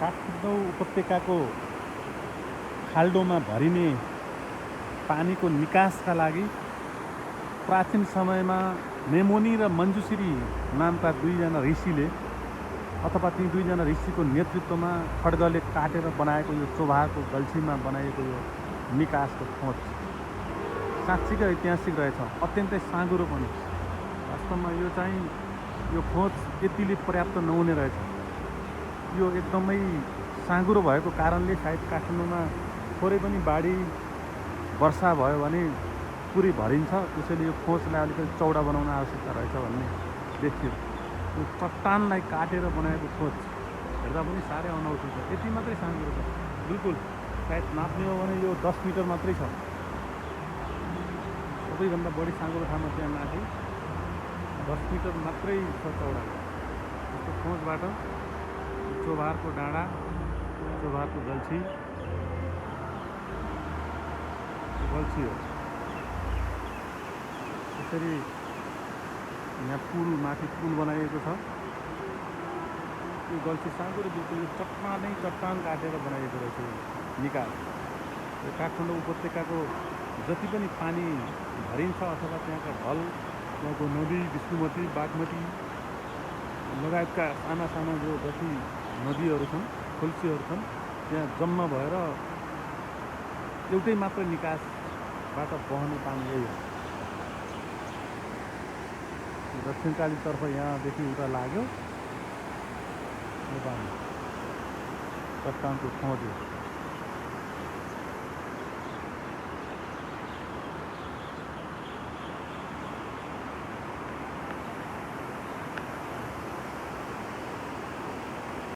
काठमाडौँ उपत्यकाको खाल्डोमा भरिने पानीको निकासका लागि प्राचीन समयमा मेमोनी र मञ्जुश्री नामका दुईजना ऋषिले अथवा ती दुईजना ऋषिको नेतृत्वमा खड्गले काटेर बनाएको यो चोभारको गल्छीमा बनाएको यो निकासको खोज साँच्चीकै ऐतिहासिक रहेछ, अत्यन्तै साँघुरो पनि। वास्तवमा यो चाहिँ यो खोज यतिले पर्याप्त नहुने रहेछ। यो एकदमै साँघुरो भएको कारणले सायद काठमाडौँमा थोरै पनि बाढी वर्षा भयो भने पुरै भरिन्छ, त्यसैले यो खोजलाई अलिकति चौडा बनाउन आवश्यकता रहेछ भन्ने देखियो। यो चट्टानलाई काटेर बनाएको खोज हेर्दा पनि साह्रै अनौठो छ। यति मात्रै साँघुरो छ, बिल्कुल सायद नाप्ने हो भने यो 10 मिटर मात्रै छ। सबैभन्दा बढी साँघुरो ठाउँमा त्यहाँ माथि 10 मिटर मात्रै छ चौडा। यस्तो खोजबाट चोभारको डाँडा, चोभारको गल्छी हो। त्यसरी यहाँ पुल, माथि पुल बनाइएको छ। यो गल्छी साँघुरो बिल्कुल चट्टान काटेर बनाइएको रहेछ यो निकास। यो काठमाडौँ उपत्यकाको जति पनि पानी भरिन्छ अथवा त्यहाँका ढल, त्यहाँको नदी विष्णुमती, बागमती लगायतका साना साना जो जति नदीहरू छन्, खोल्सीहरू छन्, त्यहाँ जम्मा भएर एउटै मात्र निकासबाट बहने पानी यही हो। दक्षिणकालीतर्फ यहाँदेखि उता लाग्यो, यो पानी चट्टानको खोज हो।